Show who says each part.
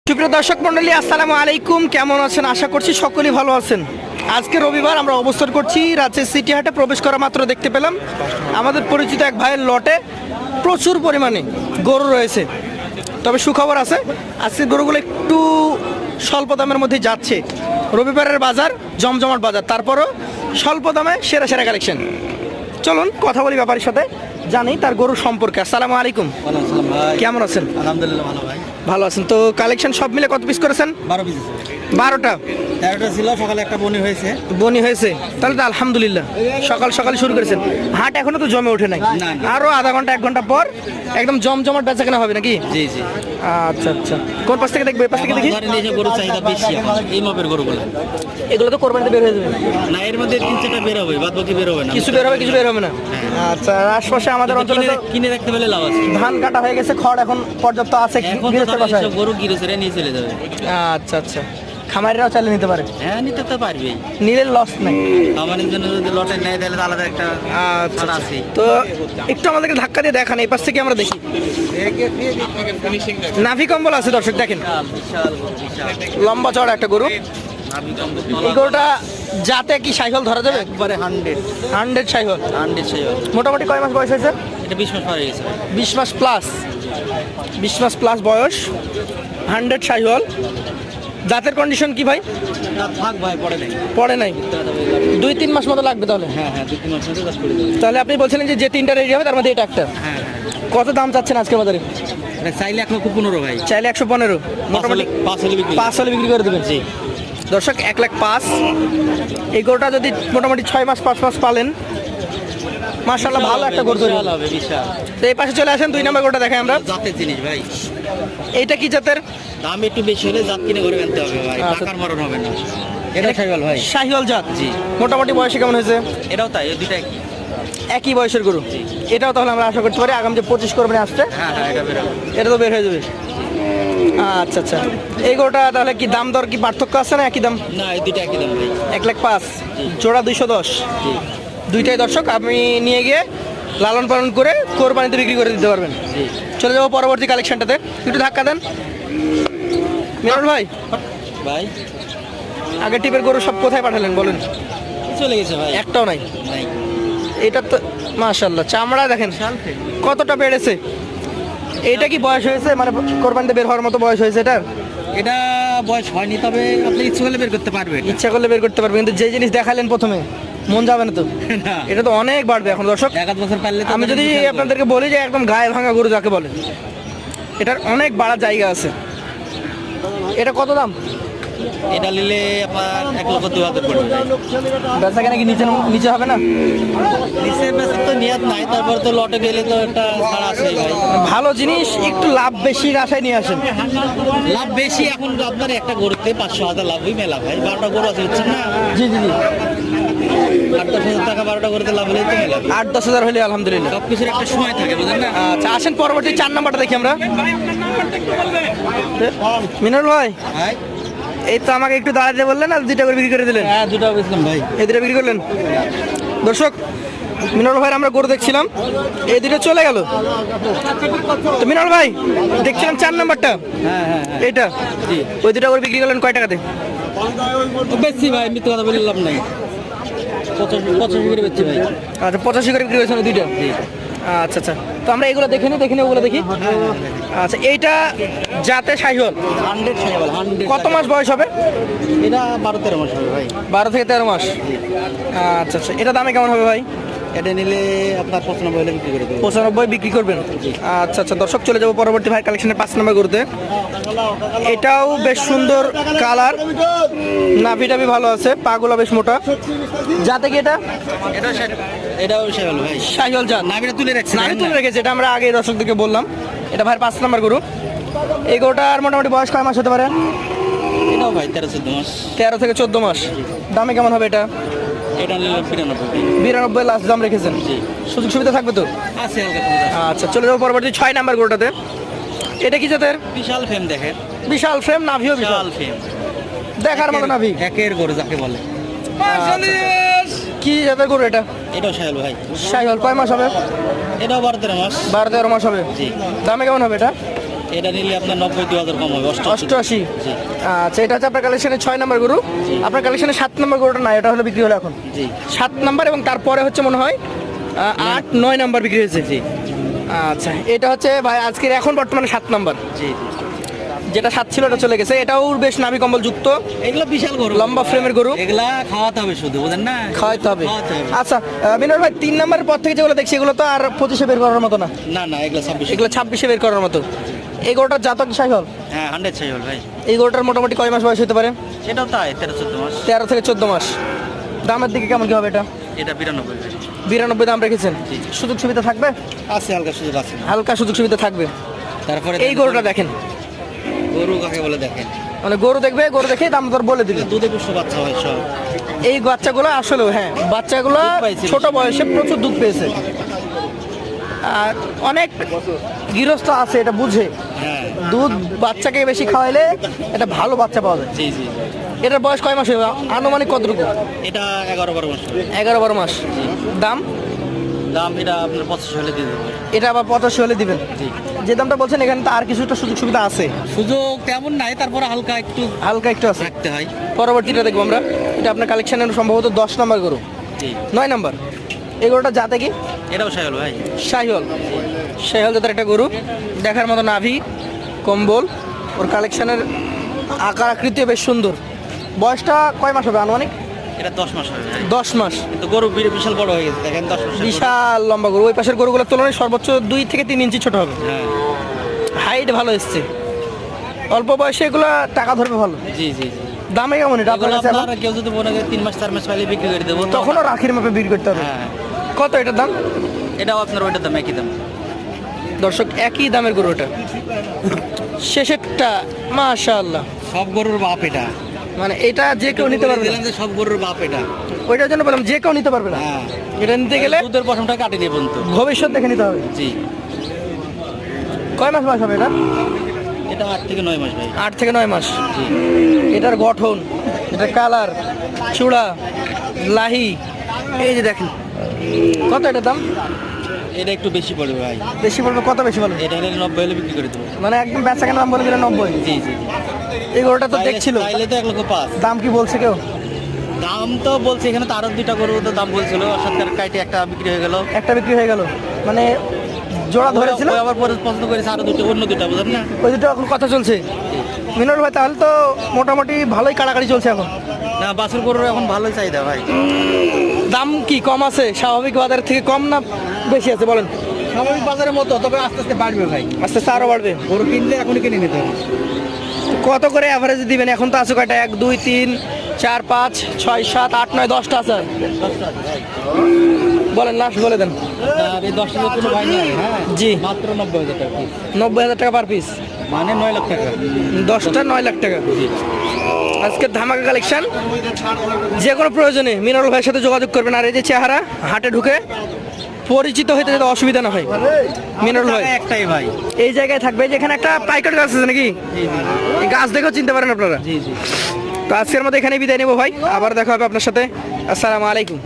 Speaker 1: সুপ্রিয় দর্শক মন্ডলী, আসসালামু আলাইকুম। কেমন আছেন? আশা করছি সকলেই ভালো আছেন। আজকে রবিবার, আমরা অবস্থান করছি রাজশাহী সিটি হাটে। প্রবেশ করা মাত্র দেখতে পেলাম আমাদের পরিচিত এক ভাইয়ের লটে প্রচুর পরিমাণে গরু রয়েছে। তবে সুখবর আছে, আজকে গরুগুলো একটু স্বল্প দামের মধ্যে যাচ্ছে। রবিবারের বাজার জমজমাট বাজার, তারপরও স্বল্প দামে সেরা সেরা কালেকশন। চলুন কথা বলি ব্যাপারীর সাথে, জানি তার গরুর সম্পর্কে। আসসালামু আলাইকুম। কেমন আছেন?
Speaker 2: আলহামদুলিল্লাহ ভালো ভাই।
Speaker 1: ভালো আছেন তো? কালেকশন সব মিলে কত পিস করেছেন?
Speaker 2: 12 পিস।
Speaker 1: 12টা?
Speaker 2: 13টা ছিল, সকালে একটা বনি হয়েছে।
Speaker 1: বনি হয়েছে? তাহলে তো আলহামদুলিল্লাহ, সকাল সকাল শুরু করেছেন। হাট এখনো তো জমে ওঠে নাই,
Speaker 2: না।
Speaker 1: আরো আধা ঘন্টা 1 ঘন্টা পর একদম জমজমাট বেচা কেনা হবে নাকি?
Speaker 2: জি জি।
Speaker 1: আচ্ছা আচ্ছা, কোন পাশ থেকে দেখবে? পাশ থেকে দেখি।
Speaker 2: বাজারে নিয়ে গরু চাহিদা বেশি এখন এই মাপের গরুগুলো।
Speaker 1: এগুলো তো কোরবানিতে বের হয়ে যাবে
Speaker 2: না, এর মধ্যে 3-4টা বের হবে, বাদ বাকি বের হবে না।
Speaker 1: কিছু বের হবে, কিছু বের হবে না। আচ্ছা, আশপাশে আমাদের অঞ্চলে তো
Speaker 2: কিনে রাখতে পেলে লাভ আছে।
Speaker 1: ধান কাটা হয়ে গেছে, খড় এখন পর্যাপ্ত আছে
Speaker 2: এখন তো
Speaker 1: গৃহস্থের বাসায়।
Speaker 2: সব গরু গিরেছে নিয়ে চলে যাবে।
Speaker 1: আচ্ছা আচ্ছা, খামারিরাও চালিয়ে নিতে পারে,
Speaker 2: হ্যাঁ নিতে তো পারবেই।
Speaker 1: নিলে লস নাই।
Speaker 2: খামারের জন্য যদি লটে নেয় তাহলে তো আলাদা একটা
Speaker 1: আচ্ছা
Speaker 2: ছাড় আছে।
Speaker 1: তো একটু আমাদেরকে ধাক্কা দিয়ে দেখান, এই পাশ থেকে আমরা দেখি। নাভি কম্বল আছে দর্শক, দেখেন
Speaker 2: বিশাল গরু, বিশাল
Speaker 1: লম্বা চড়া একটা গরু।
Speaker 2: নাভি কম্বল
Speaker 1: এই গরুটা যাতে কি সাইকেল ধরা যাবে?
Speaker 2: একবারে
Speaker 1: 100 সাইকেল।
Speaker 2: 100 সেই হবে।
Speaker 1: মোটামুটি কয় মাস বয়স হয়েছে?
Speaker 2: এটা 20 মাস পরে গেছে।
Speaker 1: 20 মাস প্লাস। 20 মাস প্লাস বয়স, 100 সাইকেল। জাতের কন্ডিশন কি ভাই?
Speaker 2: না থাক ভাই, পড়ে নেই।
Speaker 1: পড়ে নাই? 2-3 মাস মতো লাগবে তাহলে।
Speaker 2: হ্যাঁ হ্যাঁ, 2-3 মাস মধ্যে কাজ করে দেবে।
Speaker 1: তাহলে আপনি বলছিলেন যে 3টা রেডি হবে, তার মধ্যে এটা একটা।
Speaker 2: হ্যাঁ হ্যাঁ,
Speaker 1: কত দাম চাচ্ছেন আজকে বাজারে?
Speaker 2: এটা চাইলে 1,15,000 ভাই।
Speaker 1: চাইলে 115, মোটামুটি
Speaker 2: 5 হলে বিক্রি।
Speaker 1: 5 হলে বিক্রি করে দেবেন।
Speaker 2: জি।
Speaker 1: দর্শক 1,05,000। এই গরুটা যদি মোটামুটি 6 মাস 5 মাস পালেন, মাশাআল্লাহ ভালো একটা গরু তৈরি
Speaker 2: বিশাল
Speaker 1: হবে।
Speaker 2: হবে, বিশাল।
Speaker 1: তো এই পাশে চলে আসেন, 2 নম্বর গরুটা দেখাই আমরা।
Speaker 2: জাতের জিনিস ভাই।
Speaker 1: এইটা কি জাতের?
Speaker 2: দাম একটু বেশি হলে জাত কিনে করে আনতে হবে ভাই,
Speaker 1: আচ্ছা।
Speaker 2: টাকার মরণ হবে না। এটা শাইওয়াল ভাই।
Speaker 1: শাহিওয়াল জাত?
Speaker 2: জি।
Speaker 1: মোটামুটি বয়সে কেমন হয়েছে?
Speaker 2: এটাও তাই, এই দুইটা একই।
Speaker 1: একই বয়সের গরু। এটাও তাহলে আমরা আশা করতে পারি আগামী যে 25 কোরবানি আসছে,
Speaker 2: হ্যাঁ হ্যাঁ, এটা বেরো।
Speaker 1: এটা তো বের হয়ে যাবে। আচ্ছা আচ্ছা, এই গরুটা তাহলে কি দাম দর কি পার্থক্য আছে না একই দাম?
Speaker 2: না, এই দুইটা একই দাম ভাই।
Speaker 1: 1,05,000, জোড়া 210।
Speaker 2: জি
Speaker 1: দুইটাই দর্শক আপনি নিয়ে গিয়ে লালন পালন করে কোরবানিতে বিক্রি করে দিতে পারবেন।
Speaker 2: জি।
Speaker 1: চলে যাবো পরবর্তী কালেকশনটাতে। একটু ধাক্কা দেন মিরাজ ভাই।
Speaker 2: ভাই
Speaker 1: আগে টিপের গরু সব কোথায় পাঠালেন বলেন?
Speaker 2: চলে গেছে ভাই,
Speaker 1: একটাও নাই।
Speaker 2: নাই।
Speaker 1: এটা তো মাশাআল্লাহ, চামড়া দেখেন কতটা বেড়েছে। এইটা কি বয়স হয়েছে, মানে কোরবানিতে বের হওয়ার মতো বয়স হয়েছে এটার?
Speaker 2: এটা বয়স হয়নি, তবে আপনি ইচ্ছে করলে বের করতে পারবেন।
Speaker 1: ইচ্ছা করলে বের করতে পারবে, কিন্তু যে জিনিস দেখালেন প্রথমে মন যাবে না তো।
Speaker 2: না,
Speaker 1: এটা তো অনেক বাড়বে এখন দর্শক।
Speaker 2: 1 বছর পারলে তো
Speaker 1: আমি যদি
Speaker 2: বিশাল গরু।
Speaker 1: আপনাদেরকে বলি যে একদম গায়ে ভাঙা গরু যাকে বলে, এটার অনেক বাড়ার জায়গা আছে। এটা কত দাম?
Speaker 2: এটা নিলে আপনার 1,02,000 পড়বে।
Speaker 1: বেচা কেনা কি নিচে নিচে হবে না?
Speaker 2: নিচের বেচার তো নিয়াত নাই, তারপর তো লটে গেলে তো একটা ছাড় আছে ভাই।
Speaker 1: ভালো জিনিস একটু লাভ বেশির আশায় নিয়ে আসেন।
Speaker 2: লাভ বেশি এখন আপনার একটা গরুতে 500,000 লাভই মেলা ভাই। 12টা গরু আছে, বুঝছেন না?
Speaker 1: জি জি জি,
Speaker 2: 8-10,000 টাকা 12টা গরুতে লাভ হলেই তো মেলা।
Speaker 1: 8-10 হাজার হলে আলহামদুলিল্লাহ।
Speaker 2: সব কিছুর একটা সময় থাকে, বুঝলেন না?
Speaker 1: আচ্ছা আসেন পরবর্তী 4 নাম্বারটা দেখি আমরা। মিনাল ভাই,
Speaker 2: ভাই
Speaker 1: এই তো আমাকে একটু দাঁড়াতে বললেন আর 2টা করে বিক্রি করে দিলেন।
Speaker 2: হ্যাঁ, দুটো বেচলাম ভাই।
Speaker 1: এই 2টা বিক্রি করলেন। দর্শক মিনাল ভাই আমরা গরু দেখছিলাম, এই 2টা চলে গেল। তো মিনাল ভাই দেখছিলাম 4 নাম্বারটা,
Speaker 2: হ্যাঁ হ্যাঁ হ্যাঁ,
Speaker 1: এইটা
Speaker 2: জি।
Speaker 1: ওই 2টা করে বিক্রি করলেন কয় টাকাতে?
Speaker 2: বেচছি ভাই, মিথ্যে কথা বলে লাভ নাই। 85 করে বেচছি ভাই।
Speaker 1: আচ্ছা 85 করে বিক্রি করেছেন ওই 2টা?
Speaker 2: জি।
Speaker 1: আচ্ছা আচ্ছা, তো আমরা এগুলো দেখে নিই ওগুলো দেখি। আচ্ছা এইটা যাতে শাহিওয়াল
Speaker 2: 100 শাইওয়াল, 100।
Speaker 1: কত মাস বয়স হবে?
Speaker 2: এটা 12-13 মাস হবে ভাই।
Speaker 1: 12 থেকে 13 মাস। আচ্ছা আচ্ছা, এটা দামে কেমন হবে ভাই?
Speaker 2: এটা নিলে আপনার 95 হলে বিক্রি করে দেবো।
Speaker 1: 95 বিক্রি করবেন? আচ্ছা আচ্ছা, দর্শক চলে যাবো পরবর্তী ভাই কালেকশনের 5 নম্বর গরুতে। এটাও বেশ সুন্দর কালার, নাভি টাভি ভালো আছে, পাগুলো বেশ মোটা। যাতে কি এটা?
Speaker 2: এটাও শাইওয়াল ভাই।
Speaker 1: শাহিওয়াল জাত?
Speaker 2: নাভিটা তুলে রাখছি।
Speaker 1: নাভি তুলে রেখেছে, এটা আমরা আগে দর্শকদেরকে বললাম। এটা ভাই 5 নম্বর গরু। এই গরুটার মোটামুটি বয়স কয় মাস হতে পারে?
Speaker 2: এটাও ভাই 13-14 মাস।
Speaker 1: 13 থেকে 14 মাস। দামে কেমন হবে এটা?
Speaker 2: এটা নিলে 92।
Speaker 1: 92 লাস্ট দাম রেখেছেন?
Speaker 2: জি।
Speaker 1: সুযোগ সুবিধা থাকবে তো?
Speaker 2: আছে হালকা সুবিধা।
Speaker 1: আচ্ছা চলে যাবো পরবর্তী 6 নাম্বার গরুটাতে। এটা কি জাতের?
Speaker 2: বিশাল ফ্রেম দেখেন,
Speaker 1: বিশাল ফ্রেম, নাভিও বিশাল,
Speaker 2: বিশাল ফ্রেম,
Speaker 1: দেখার মতো নাভি।
Speaker 2: একের গরু যাকে বলে।
Speaker 1: কি জাতের গরু এটা?
Speaker 2: এটাও শাইওয়াল ভাই।
Speaker 1: শাহিওয়াল কয় মাস হবে?
Speaker 2: এটাও 12-13 মাস।
Speaker 1: 12-13 মাস হবে।
Speaker 2: জি।
Speaker 1: দামে কেমন হবে এটা?
Speaker 2: এটা নিলে আপনার 90-2000 কম হবে,
Speaker 1: 88।
Speaker 2: জি
Speaker 1: আচ্ছা, এটা হচ্ছে আপনার কালেকশনে 6 নম্বর গরু। আপনার কালেকশনে 7 নম্বর গরুটা না, এটা হলো বিক্রি হলো এখন
Speaker 2: জি
Speaker 1: 7 নম্বর, এবং তারপরে হচ্ছে মনে হয় 8-9 নম্বর বিক্রি হয়েছে।
Speaker 2: জি
Speaker 1: আচ্ছা, এটা হচ্ছে ভাই আজকের এখন বর্তমানে 7 নম্বর।
Speaker 2: জি।
Speaker 1: যেটা 7 ছিল ওটা চলে গেছে। এটাও বেশ নাভি কম্বল যুক্ত,
Speaker 2: এগুলো বিশাল গরু,
Speaker 1: লম্বা ফ্রেমের গরু।
Speaker 2: এগুলা খাওয়াতে হবে শুধু, বুঝেন না?
Speaker 1: খাওয়াইতে হবে।
Speaker 2: খাওয়াতে হবে।
Speaker 1: আচ্ছা বিনোদ ভাই, 3 নম্বরের পর থেকে যেগুলো দেখছি এগুলো তো আর 25-এ বের করার মতো না,
Speaker 2: না না, এগুলো 26।
Speaker 1: এগুলো 26-এ বের করার মতো। এই গরুটার জাতক সাইহল,
Speaker 2: হ্যাঁ 100 চাই হল ভাই।
Speaker 1: এই গরুটার মোটামুটি কয় মাস বয়স হতে পারে?
Speaker 2: এটাও তাই 13-14 মাস।
Speaker 1: 13 থেকে 14 মাস। দামের দিকে কেমন কি হবে এটা?
Speaker 2: এটা 92 ভাই।
Speaker 1: 92 দাম রেখেছেন।
Speaker 2: জি।
Speaker 1: সুযোগ সুবিধা থাকবে?
Speaker 2: আছে হালকা সুযোগ আছে।
Speaker 1: হালকা সুযোগ সুবিধা থাকবে।
Speaker 2: তারপরে
Speaker 1: এই গরুটা দেখেন,
Speaker 2: গরু কাকে বলে দেখেন,
Speaker 1: মানে গরু দেখবে, গরু দেখে দাম দর বলে দিবে।
Speaker 2: দুধে পুষ্ট বাচ্চা হয় সব।
Speaker 1: এই বাচ্চাগুলো আসলেও হ্যাঁ, বাচ্চাগুলো
Speaker 2: দুধ পাইছে
Speaker 1: ছোট বয়সে প্রচুর দুধ পেয়েছে। আর অনেক গৃহস্থ আছে এটা বুঝে,
Speaker 2: হ্যাঁ
Speaker 1: দুধ বাচ্চাকে বেশি খাওয়াইলে এটা ভালো বাচ্চা পাওয়া যায়।
Speaker 2: জি জি।
Speaker 1: এটার বয়স কয় মাস হবে আনুমানিক, কতটুকু?
Speaker 2: এটা 11-12 মাস।
Speaker 1: 11-12 মাস। দাম?
Speaker 2: দাম এটা আপনার 85 হলে দিয়ে দেবো।
Speaker 1: এটা আবার 85 হলে দিবেন।
Speaker 2: জি।
Speaker 1: যে দামটা বলছেন এখানে তো আর কিছুটা সুযোগ সুবিধা আছে,
Speaker 2: সুযোগ তেমন নাই, তারপরে হালকা একটু
Speaker 1: হালকা একটু আছে।
Speaker 2: রাখতে হয়।
Speaker 1: পরবর্তীটা দেখবো আমরা। এটা আপনার কালেকশনের সম্ভবত 10 নম্বর গরু,
Speaker 2: জি।
Speaker 1: 9 নম্বর। এই গরুটা জাতে কি?
Speaker 2: এটাও সাইল ভাই।
Speaker 1: শাহিওয়াল। শাহিওয়াল জাতের একটা গরু, দেখার মতো নাভি কম্বল, ওর কালেকশনের আকার আকৃতি বেশ সুন্দর। বয়সটা কয় মাস হবে আনুমানিক?
Speaker 2: এটা 10 মাস হবে ভাই।
Speaker 1: 10 মাস।
Speaker 2: কিন্তু গরু বিশাল বড় হয়ে গেছে দেখেন, 10 মাস।
Speaker 1: বিশাল লম্বা গরু, ওই পাশের গরুগুলোর তুলনায় সর্বোচ্চ 2 থেকে 3 ইঞ্চি ছোট হবে।
Speaker 2: হ্যাঁ
Speaker 1: হাইট ভালো এসছে, অল্প বয়সে এগুলো টাকা ধরবে ভালো।
Speaker 2: জি জি জি।
Speaker 1: দামে কেমন এটা আপনার
Speaker 2: এগুলো
Speaker 1: কাছে এখন?
Speaker 2: আপনার কেউ যদি মনে করে 3 মাস 4 মাস পাইলে বিক্রি করে দেবো,
Speaker 1: তখনও রাখির মাপে বিক্রি করতে হবে।
Speaker 2: হ্যাঁ।
Speaker 1: কত এটার দাম?
Speaker 2: এটাও আপনার ওইটার দাম একই দাম।
Speaker 1: দর্শক, একই দামের গরু এটা। শেষেরটা মাশাআল্লাহ,
Speaker 2: সব গরুর বাপ এটা।
Speaker 1: মানে এটা যে কেউ নিতে পারবে না।
Speaker 2: দিলাম যে সব গরুর বাপ এটা।
Speaker 1: ওইটার জন্য বললাম যে কেউ নিতে পারবে না।
Speaker 2: হ্যাঁ।
Speaker 1: এটা নিতে গেলে
Speaker 2: দুধের পশমটা কাটে নিয়ে পর্যন্ত।
Speaker 1: ভবিষ্যৎ দেখে নিতে হবে।
Speaker 2: জি।
Speaker 1: কয় মাস বয়স হবে এটা?
Speaker 2: এটা 8 থেকে 9 মাস ভাই।
Speaker 1: 8 থেকে 9 মাস।
Speaker 2: জি।
Speaker 1: এটার গঠন, এটার কালার, চূড়া, লাহি, এই যে দেখেন। কত এটার দাম?
Speaker 2: এটা একটু বেশি পড়বে ভাই।
Speaker 1: বেশি বলবে, কত বেশি বলবে?
Speaker 2: এটা হলে 90 হলে বিক্রি করে দেবো।
Speaker 1: মানে একদম বেচা কেনা দাম বলে দিলে 90।
Speaker 2: জি জি।
Speaker 1: এই গরুটা তো দেখছিল,
Speaker 2: তাইলে তো 1,05,000।
Speaker 1: দাম কি বলছে কেউ?
Speaker 2: দাম তো বলছে, এখানে তো আরো 2টা গরু তো দাম বলছিল, সরকার কাইটে একটা বিক্রি হয়ে গেল।
Speaker 1: একটা বিক্রি হয়ে গেল, মানে জোড়া ধরেছিল,
Speaker 2: ওই আবার পরে পছন্দ করেছে আরো 2টা, অন্য 2টা, বুঝলেন না?
Speaker 1: ওই দুটো এখন কথা চলছে। মিনুর ভাই, তাহলে তো মোটামুটি ভালোই কাড়াকাড়ি চলছে এখন।
Speaker 2: না, বাছুর গরুর এখন ভালোই চাহিদা ভাই।
Speaker 1: দাম কি কম আছে স্বাভাবিক বাজারের থেকে, কম না বেশি আছে বলেন?
Speaker 2: স্বাভাবিক বাজারের মতো, তবে আস্তে আস্তে বাড়বে ভাই।
Speaker 1: আস্তে আস্তে আরও বাড়বে।
Speaker 2: গরু কিনলে এখনই কিনে নিতে হবে।
Speaker 1: কত করে অ্যাভারেজ দিবেন? এখন তো আছে কয়টা? 1 2 3 4 5 6 7 8 9 10টা আছে। বলেন, লাস্ট বলে দেন।
Speaker 2: আর এই 10টা কোনো ভাই নাই। হ্যাঁ
Speaker 1: জি।
Speaker 2: মাত্র 90,000 টাকা piece।
Speaker 1: 90,000 টাকা পার পিস,
Speaker 2: মানে 9 লাখ টাকা।
Speaker 1: 10টা 9 লাখ টাকা। আজকে ধামাকা কালেকশন। যে কোনো প্রয়োজনে মিনারুল ভাইয়ের সাথে যোগাযোগ করবেন। আর এই যে চেহারা, হাটে ঢুকে পরিচিত হইতে যাতে অসুবিধা না হয়। মিনারুল ভাই
Speaker 2: টাকা একটাই ভাই।
Speaker 1: এই জায়গায় থাকবে, যেখানে একটা পাইকারি গাছ আছে নাকি,
Speaker 2: জি জি
Speaker 1: এই গাছ দেখেও চিনতে পারেন আপনারা।
Speaker 2: জি জি।
Speaker 1: তো আজকের মতো এখানেই বিদায় নেবো ভাই, আবার দেখা হবে আপনার সাথে। আসসালামু আলাইকুম।